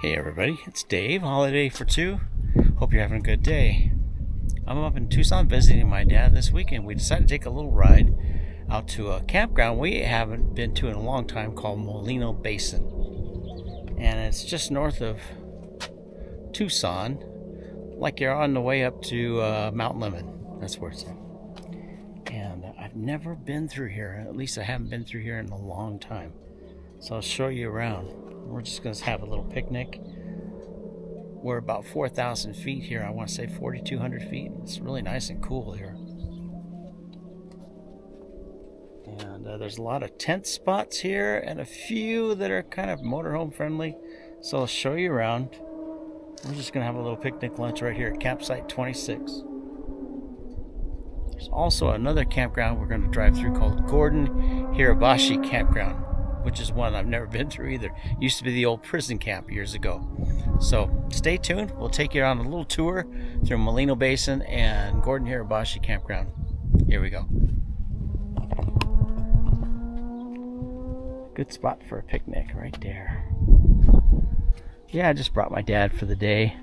Hey everybody, it's Dave, Holiday for Two. Hope you're having a good day. I'm up in Tucson visiting my dad this weekend. We decided to take a little ride out to a campground we haven't been to in a long time called Molino Basin. And it's just north of Tucson, like you're on the way up to Mount Lemon. That's where it's at. And I've never been through here. At least I haven't been through here in a long time. So I'll show you around. We're just going to have a little picnic. We're about 4,000 feet here. I want to say 4,200 feet. It's really nice and cool here. And there's a lot of tent spots here and a few that are kind of motorhome friendly. So I'll show you around. We're just going to have a little picnic lunch right here at campsite 26. There's also another campground we're going to drive through called Gordon Hirabayashi Campground, which is one I've never been through either. It used to be the old prison camp years ago. So stay tuned. We'll take you on a little tour through Molino Basin and Gordon Hirabayashi Campground. Here we go. Good spot for a picnic right there. Yeah, I just brought my dad for the day.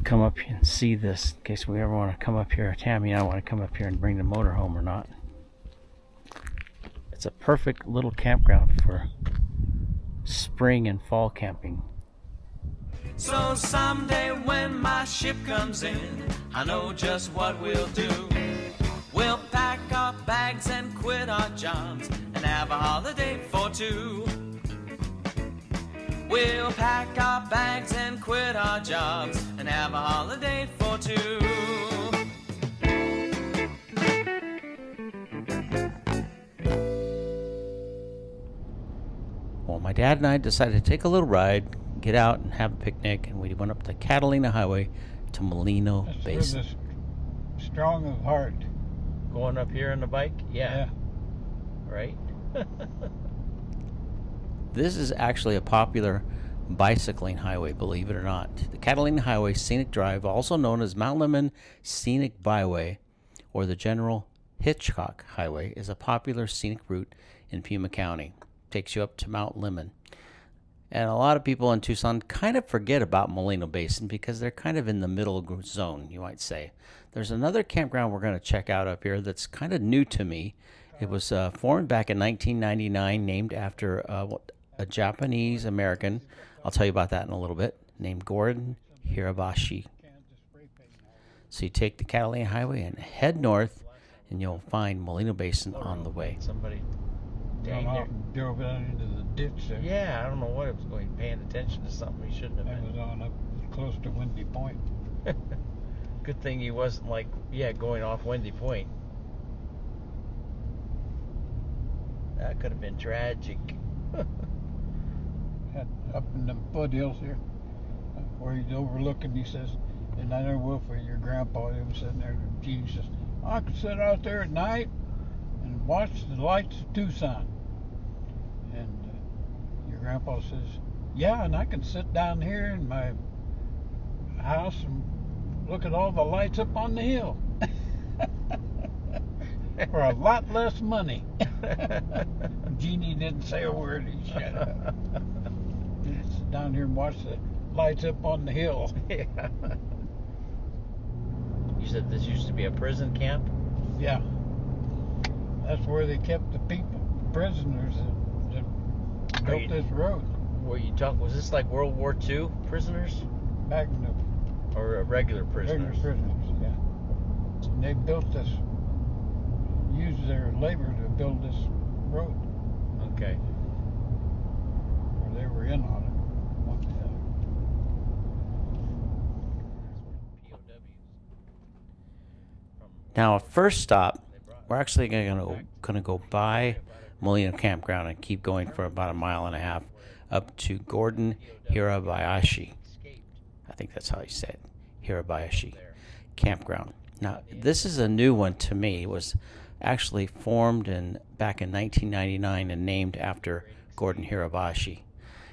Come up and see this in case we ever want to come up here. Tammy and I want to come up here and bring the motor home or not. It's a perfect little campground for spring and fall camping. So someday when my ship comes in, I know just what we'll do. We'll pack our bags and quit our jobs and have a holiday for two. We'll pack our bags and quit our jobs and have a holiday for two. Well, my dad and I decided to take a little ride, get out and have a picnic, and we went up the Catalina Highway to Molino Basin. For the strong of heart. Going up here on the bike? Yeah. Right? This is actually a popular bicycling highway, believe it or not. The Catalina Highway Scenic Drive, also known as Mount Lemon Scenic Byway, or the General Hitchcock Highway, is a popular scenic route in Pima County. Takes you up to Mount Lemon. And a lot of people in Tucson kind of forget about Molino Basin because they're kind of in the middle zone, you might say. There's another campground we're going to check out up here that's kind of new to me. It was formed back in 1999, named after a Japanese American. I'll tell you about that in a little bit. Named Gordon Hirabayashi. So you take the Catalina Highway and head north, and you'll find Molino Basin on the way. Somebody drove down into the ditch there. Yeah, I don't know what it was going, paying attention to something he shouldn't have That been. was on up close to Windy Point. Good thing he wasn't going off Windy Point. That could have been tragic. Up in the foothills here, where he's overlooking, he says, and I know Wilford, your grandpa, he was sitting there, Gene says, I could sit out there at night and watch the lights of Tucson. And your grandpa says, yeah, and I can sit down here in my house and look at all the lights up on the hill for a lot less money. Jeannie didn't say a word. He shut up. He'd sit down here and watch the lights up on the hill. Yeah. You said this used to be a prison camp? Yeah. That's where they kept the people, prisoners that built this road. Was this like World War II prisoners? Back in the Or regular prisoners? regular prisoners, yeah. And they built this, used their labor to build this road. Okay. Where they were in on it. Now, first stop, we're actually going to go by Molino Campground and keep going for about a mile and a half up to Gordon Hirabayashi. I think that's how you say it. Hirabayashi Campground. Now, this is a new one to me. It was actually formed back in 1999 and named after Gordon Hirabayashi.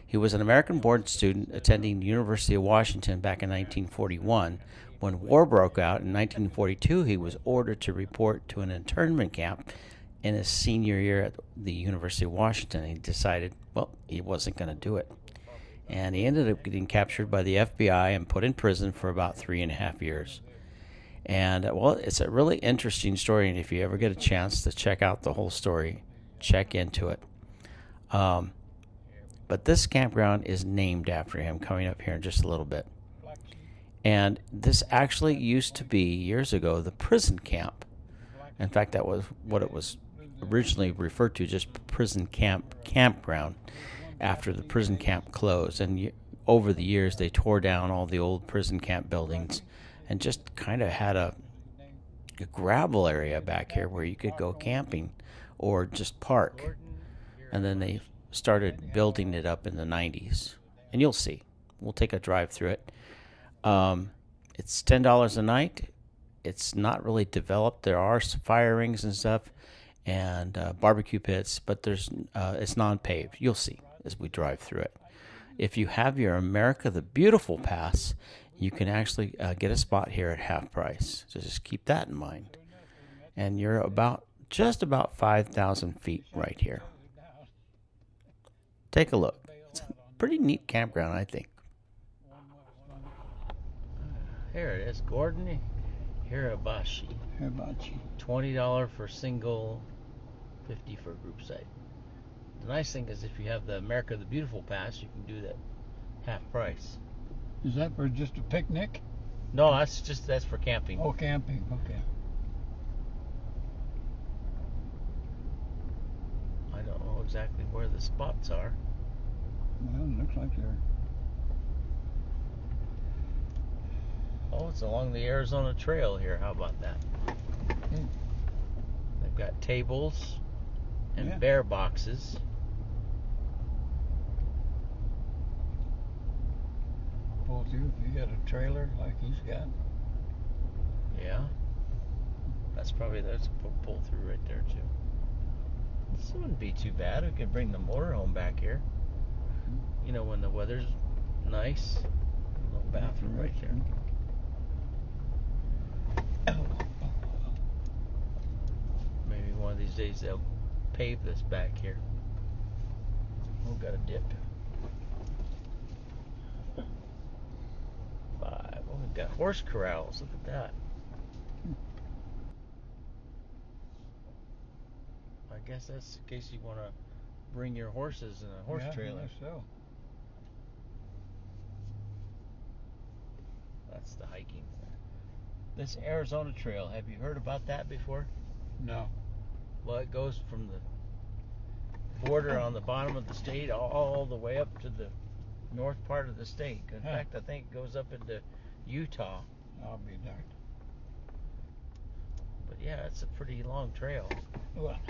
He was an American-born student attending the University of Washington back in 1941. When war broke out in 1942, he was ordered to report to an internment camp in his senior year at the University of Washington. He decided, well, he wasn't going to do it. and he ended up getting captured by the FBI and put in prison for about 3.5 years. And well, it's a really interesting story, and if you ever get a chance to check out the whole story, check into it. But this campground is named after him, coming up here in just a little bit. And this actually used to be, years ago, the prison camp. In fact, that was what it was originally referred to, just prison campground, after the prison camp closed. And over the years, they tore down all the old prison camp buildings and just kind of had a gravel area back here where you could go camping or just park. And then they started building it up in the 90s. And you'll see. We'll take a drive through it. It's $10 a night. It's not really developed. There are some fire rings and stuff and barbecue pits, but it's non-paved. You'll see as we drive through it. If you have your America the Beautiful pass, you can actually get a spot here at half price. So just keep that in mind. And you're just about 5,000 feet right here. Take a look. It's a pretty neat campground, I think. Here it is, Gordon Hirabayashi. $20 for single, $50 for group site. The nice thing is if you have the America the Beautiful pass, you can do that half price. Is that for just a picnic? No, that's for camping. Oh, camping, okay. I don't know exactly where the spots are. Well, it looks like they're... Oh, it's along the Arizona Trail here. How about that? Okay. They've got tables and Yeah. bear boxes. Pull through if you got a trailer like he's got. Yeah. That's a pull through right there too. This wouldn't be too bad. We could bring the motorhome back here. You know, when the weather's nice. A little bathroom right there. Maybe one of these days they'll pave this back here. We've got a dip. 5. Oh, we've got horse corrals. Look at that. I guess that's in case you want to bring your horses in a horse trailer. I guess so. That's the hiking. This Arizona Trail, have you heard about that before? No. Well, it goes from the border on the bottom of the state all the way up to the north part of the state. In fact, I think it goes up into Utah. I'll be darned. But yeah, it's a pretty long trail. Well,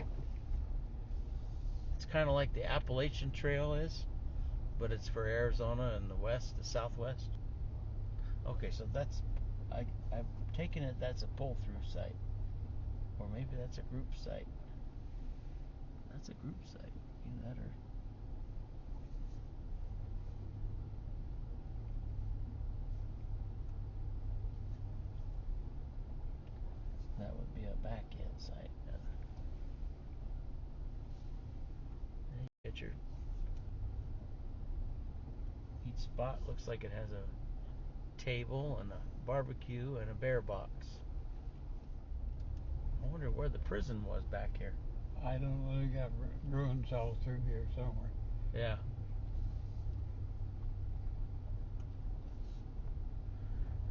It's kind of like the Appalachian Trail is, but it's for Arizona and the southwest. Okay, so I've taken it that's a pull-through site. Or maybe that's a group site. That's a group site. Either that or... That would be a back-end site. Get your... Each spot looks like it has a table and a barbecue and a bear box. I wonder where the prison was back here. I don't know. They got ruins all through here somewhere. Yeah.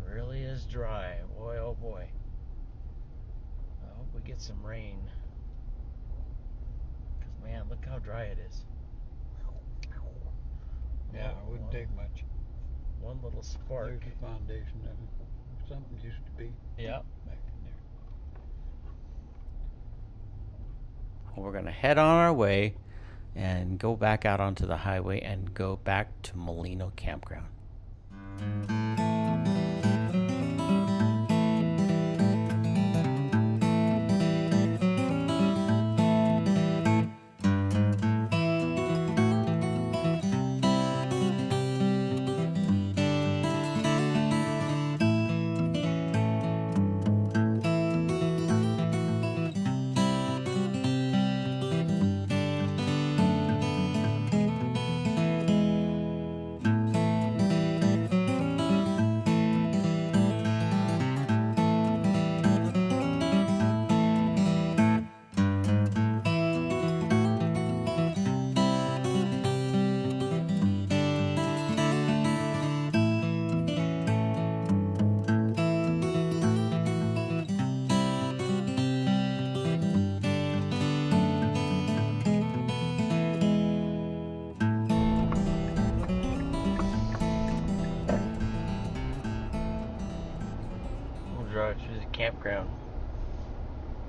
Really is dry. Boy, oh boy. I hope we get some rain. Because, man, look how dry it is. Yeah, it wouldn't take much. One little spark. There's the foundation of it. Something used to be. Yep. Back in there. Well, we're going to head on our way and go back out onto the highway and go back to Molino Campground. drive through the campground.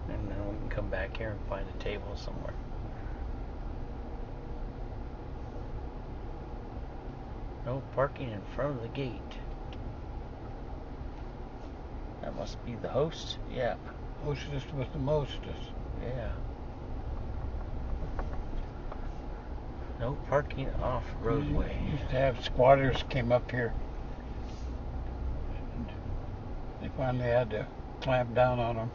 And then we can come back here and find a table somewhere. No parking in front of the gate. That must be the host. Yeah. Hostess with the mostest. Yeah. No parking off roadway. Used to have squatters came up here. And they finally had to clamp down on them.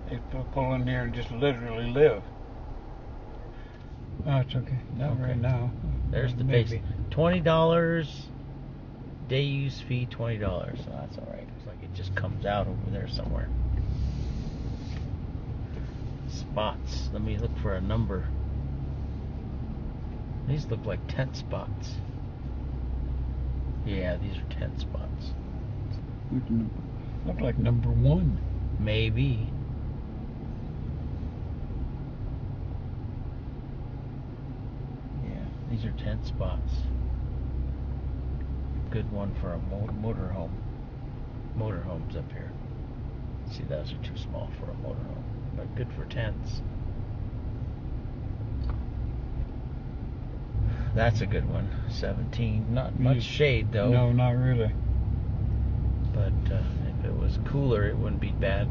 They pull in here and just literally live. Oh, it's okay. Not Okay. right now. There's the Maybe. base. $20. Day use fee $20. So that's all right. It's like it just comes out over there somewhere. Spots. Let me look for a number. These look like tent spots. Yeah, these are tent spots. Look like number 1. Maybe. Yeah, these are tent spots. Good one for a motorhome. Motorhomes up here. See, those are too small for a motorhome, but good for tents. That's a good one. 17. Not much shade though. No, not really. But if it was cooler, it wouldn't be bad.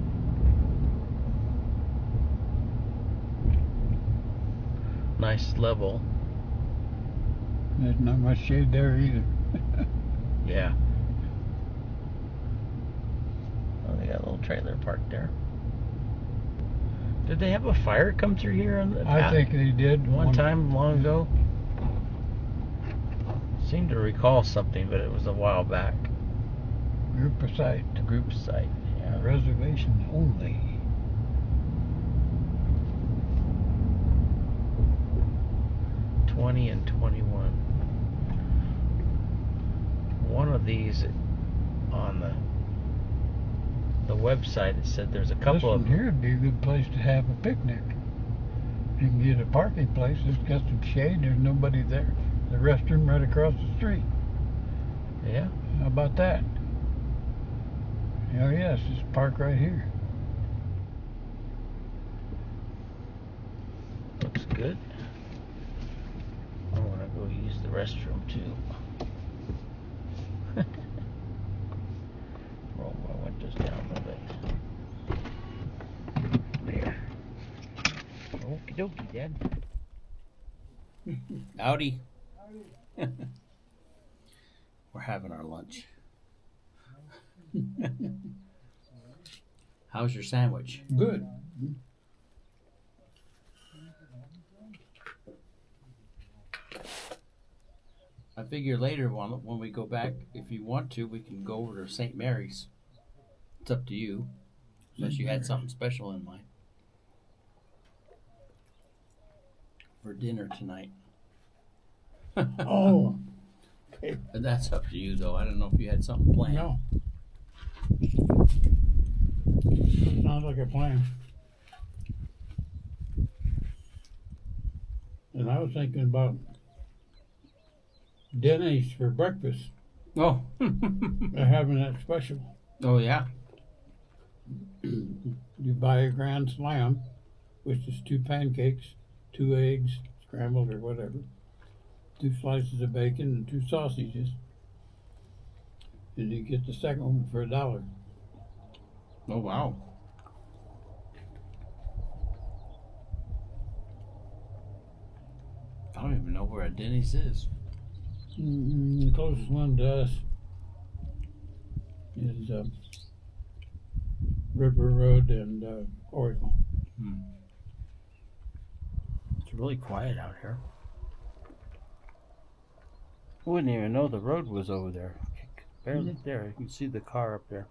Nice level. There's not much shade there either. Yeah. Oh, they got a little trailer parked there. Did they have a fire come through here on the I think they did. one time long ago? Seemed to recall something, but it was a while back. Group of site. The group site. Yeah. Reservation only. $20 and $21. One of these on the website, it said there's a couple This one of here would be a good place to have a picnic. If you can get a parking place, it's got some shade, there's nobody there. The restroom right across the street. Yeah. How about that? Oh yes, just park right here. Looks good. I want to go use the restroom too. Roll my windows down a little bit. There. Okie dokie, Dad. Howdy. We're having our lunch. How's your sandwich? Good. I figure later when we go back, if you want to, we can go over to St. Mary's. It's up to you, unless you had something special in mind for dinner tonight. Oh. Okay. And that's up to you, though. I don't know if you had something planned. No. Sounds like a plan. And I was thinking about Denny's for breakfast. Oh. They're having that special. Oh, yeah. You buy a Grand Slam, which is 2 pancakes, 2 eggs, scrambled or whatever, 2 slices of bacon, and 2 sausages. And you get the second one for $1. Oh, wow. I don't even know where a Denny's is. The closest one to us is River Road and Oracle. It's really quiet out here. I wouldn't even know the road was over there. Barely there. You can see the car up there.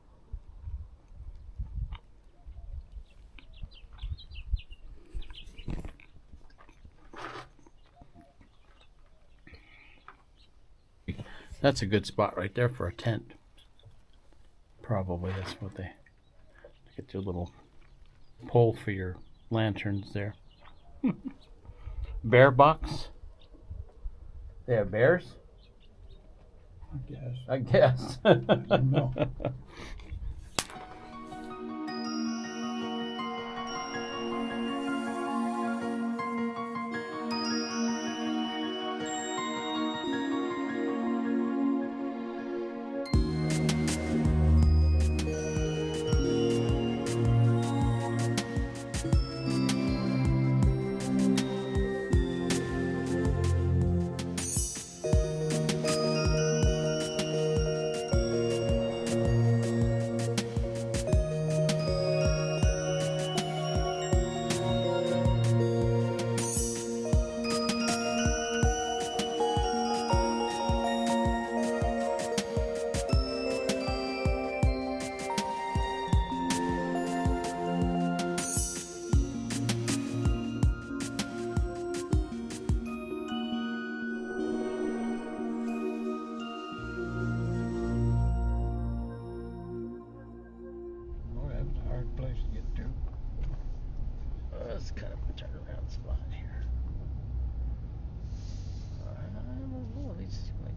That's a good spot right there for a tent. Probably that's what they get your little pole for your lanterns there. Bear box? They have bears? I guess. I guess. No. That's kind of a turnaround spot here.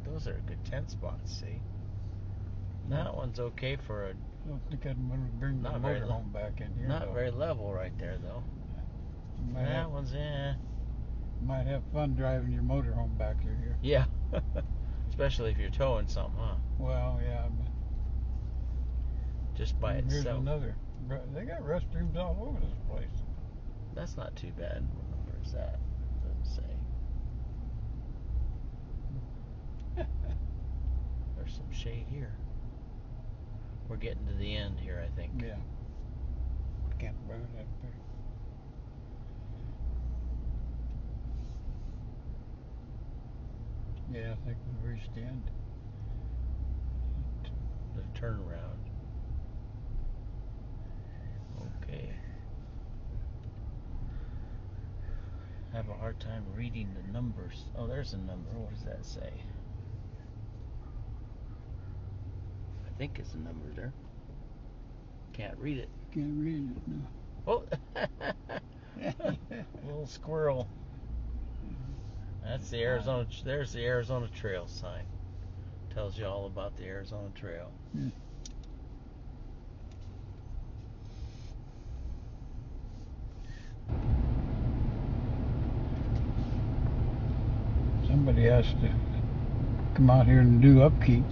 Those are good tent spots, see? That one's okay for a... I don't think I'd want to bring the motorhome back in here. Not very level right there, though. That one's in. Might have fun driving your motorhome back through here. Yeah. Especially if you're towing something, huh? Well, yeah. But just by here's itself. Another. They got restrooms all over this place. That's not too bad. What number is that? Doesn't say. There's some shade here. We're getting to the end here, I think. Yeah. Can't burn that big. Yeah, I think we've reached the end. The turnaround. Okay. I have a hard time reading the numbers. Oh, there's a number. What does that say? I think it's a number there. Can't read it. Can't read it, no. Oh, little squirrel. That's the Arizona. There's the Arizona Trail sign. Tells you all about the Arizona Trail. Yeah. Somebody has to come out here and do upkeep.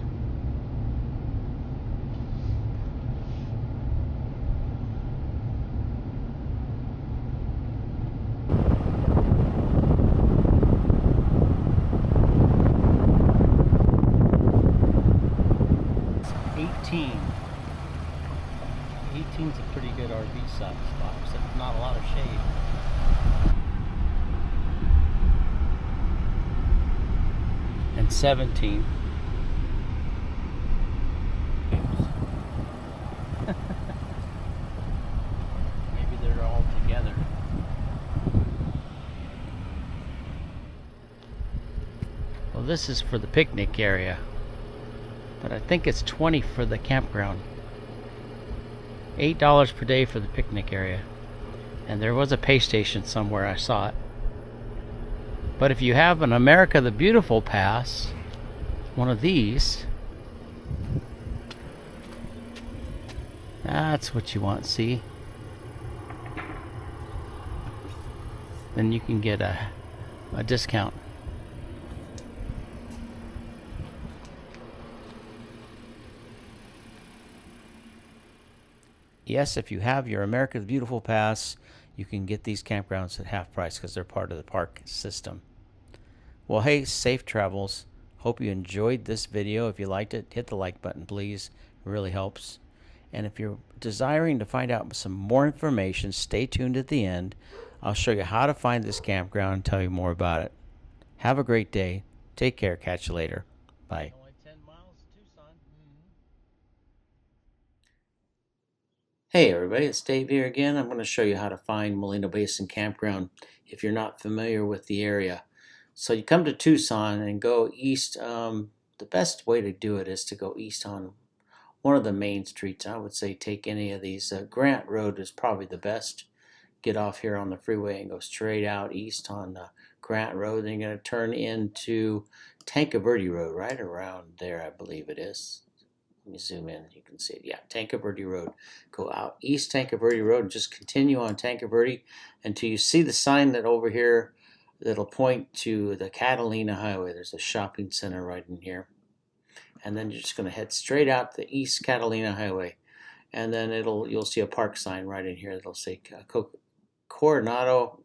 Eighteen's a pretty good RV spot, except not a lot of shade. And 17. Maybe they're all together. Well, this is for the picnic area, but I think it's 20 for the campground. $8 per day for the picnic area. And there was a pay station somewhere, I saw it. But if you have an America the Beautiful pass, one of these, that's what you want, see? Then you can get a discount. Yes, if you have your America the Beautiful pass, you can get these campgrounds at half price because they're part of the park system. Well, hey, safe travels. Hope you enjoyed this video. If you liked it, hit the like button, please. It really helps. And if you're desiring to find out some more information, stay tuned at the end. I'll show you how to find this campground and tell you more about it. Have a great day. Take care. Catch you later. Bye. Only 10 miles to Tucson. Hey everybody, it's Dave here again. I'm going to show you how to find Molino Basin Campground if you're not familiar with the area. So you come to Tucson and go east. The best way to do it is to go east on one of the main streets. I would say take any of these. Grant Road is probably the best. Get off here on the freeway and go straight out east on Grant Road. Then you're going to turn into Tanca Verde Road right around there, I believe it is. Let me zoom in. You can see it. Yeah, Tanca Verde Road. Go out east Tanca Verde Road and just continue on Tanca Verde until you see the sign that over here that'll point to the Catalina Highway. There's a shopping center right in here. And then you're just going to head straight out the East Catalina Highway. And then you'll see a park sign right in here that'll say Coronado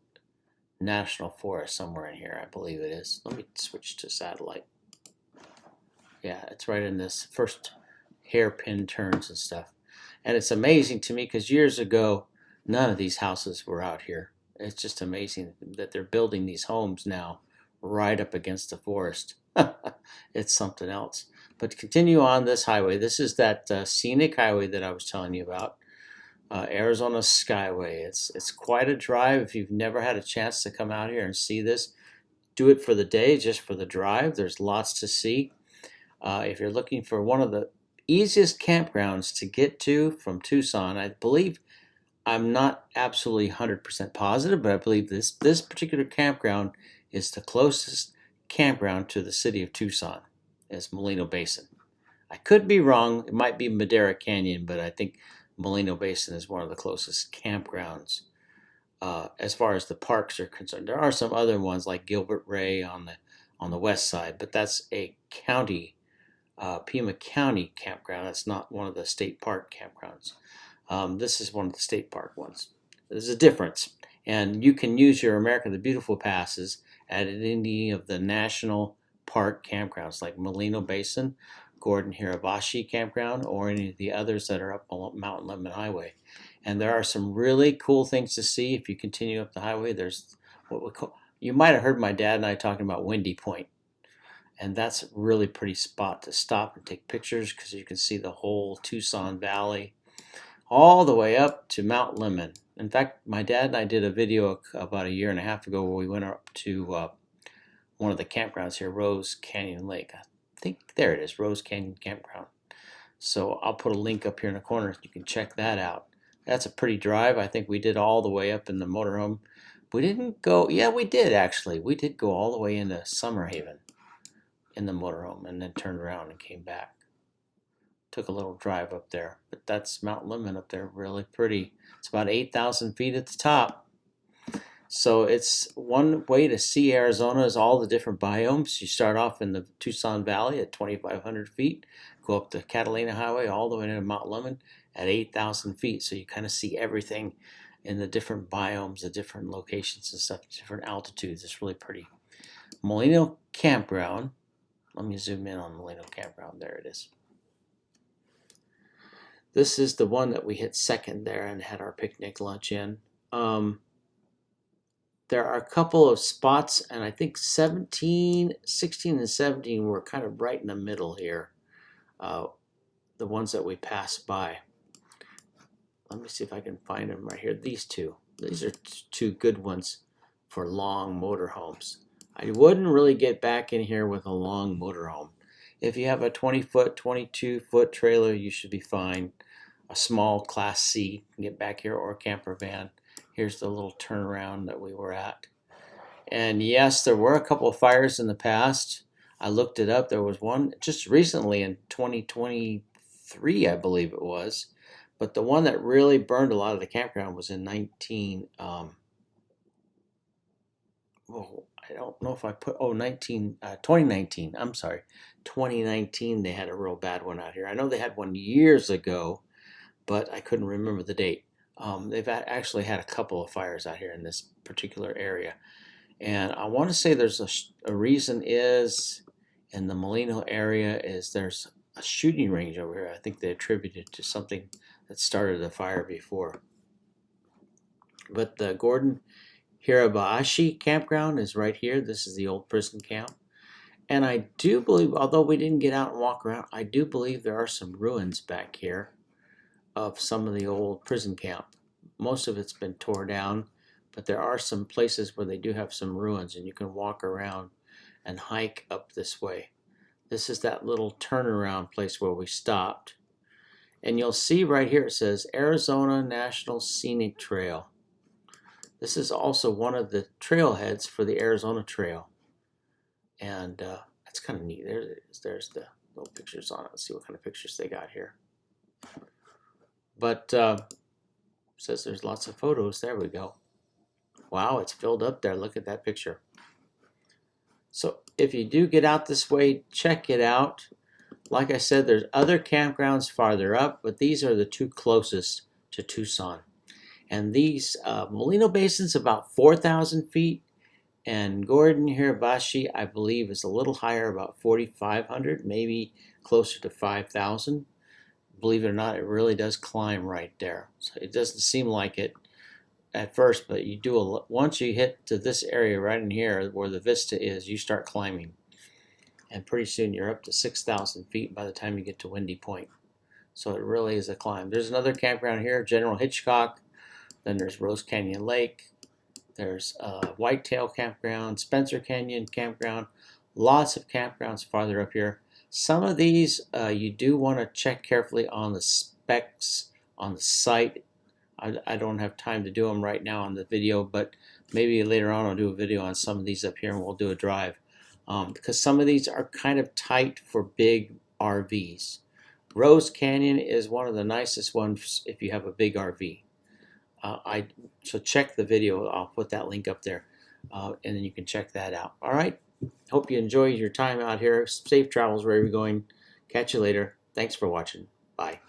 National Forest somewhere in here. I believe it is. Let me switch to satellite. Yeah, it's right in this first hairpin turns and stuff. And it's amazing to me because years ago, none of these houses were out here. It's just amazing that they're building these homes now right up against the forest. It's something else. But continue on this highway. This is that scenic highway that I was telling you about. Arizona Skyway. It's quite a drive. If you've never had a chance to come out here and see this, do it for the day, just for the drive. There's lots to see. If you're looking for one of the easiest campgrounds to get to from Tucson, I believe I'm not absolutely 100% positive, but I believe this particular campground is the closest campground to the city of Tucson, is Molino Basin. I could be wrong. It might be Madera Canyon, but I think Molino Basin is one of the closest campgrounds as far as the parks are concerned. There are some other ones like Gilbert Ray on the west side, but that's a county, Pima County campground. That's not one of the state park campgrounds. This is one of the state park ones. There's a difference, and you can use your America the Beautiful passes at any of the national park campgrounds like Molino Basin, Gordon Hirabayashi Campground, or any of the others that are up on Mountain Lemon Highway. And there are some really cool things to see if you continue up the highway. There's what we call, you might have heard my dad and I talking about Windy Point. And that's a really pretty spot to stop and take pictures because you can see the whole Tucson Valley all the way up to Mount Lemon. In fact, my dad and I did a video about a year and a half ago where we went up to one of the campgrounds here, Rose Canyon Lake. I think there it is, Rose Canyon Campground. So I'll put a link up here in the corner. You can check that out. That's a pretty drive. I think we did all the way up in the motorhome. We didn't go, yeah, we did actually. We did go all the way into Summer Haven in the motorhome and then turned around and came back. Took a little drive up there, but that's Mount Lemon up there, really pretty. It's about 8,000 feet at the top. So it's one way to see Arizona is all the different biomes. You start off in the Tucson Valley at 2,500 feet, go up the Catalina Highway all the way to Mount Lemon at 8,000 feet. So you kind of see everything in the different biomes, the different locations and stuff, different altitudes. It's really pretty. Molino Campground. Let me zoom in on Molino Campground. There it is. This is the one that we hit second there and had our picnic lunch in. There are a couple of spots, and I think 16 and 17 were kind of right in the middle here. The ones that we passed by. Let me see if I can find them right here. These two. These are two good ones for long motorhomes. I wouldn't really get back in here with a long motorhome. If you have a 20-foot, 22-foot trailer, you should be fine. A small Class C, you can get back here, or a camper van. Here's the little turnaround that we were at. And yes, there were a couple of fires in the past. I looked it up. There was one just recently in 2023, I believe it was. But the one that really burned a lot of the campground was in 2019. I'm sorry. 2019, they had a real bad one out here. I know they had one years ago, but I couldn't remember the date. They've actually had a couple of fires out here in this particular area. And I want to say there's a reason is in the Molino area is there's a shooting range over here. I think they attributed to something that started the fire before. But the Gordon Hirabayashi Campground is right here. This is the old prison camp. And I do believe, although we didn't get out and walk around, I do believe there are some ruins back here of some of the old prison camp. Most of it's been torn down, but there are some places where they do have some ruins, and you can walk around and hike up this way. This is that little turnaround place where we stopped. And you'll see right here it says Arizona National Scenic Trail. This is also one of the trailheads for the Arizona Trail. And that's kind of neat. There it is. There's the little pictures on it. Let's see what kind of pictures they got here. But says there's lots of photos. There we go. Wow, it's filled up there. Look at that picture. So if you do get out this way, check it out. Like I said, there's other campgrounds farther up, but these are the two closest to Tucson. And these, Molino Basin's about 4,000 feet, and Gordon Hirabayashi, I believe, is a little higher, about 4,500, maybe closer to 5,000. Believe it or not, it really does climb right there. So it doesn't seem like it at first, but you do once you hit to this area right in here where the vista is, you start climbing. And pretty soon you're up to 6,000 feet by the time you get to Windy Point. So it really is a climb. There's another campground here, General Hitchcock. Then there's Rose Canyon Lake. There's Whitetail Campground, Spencer Canyon Campground. Lots of campgrounds farther up here. Some of these you do want to check carefully on the specs on the site. I don't have time to do them right now on the video, but maybe later on I'll do a video on some of these up here and we'll do a drive. Because some of these are kind of tight for big RVs. Rose Canyon is one of the nicest ones if you have a big RV. So check the video. I'll put that link up there, and then you can check that out. All right. Hope you enjoy your time out here. Safe travels wherever you're going. Catch you later. Thanks for watching. Bye.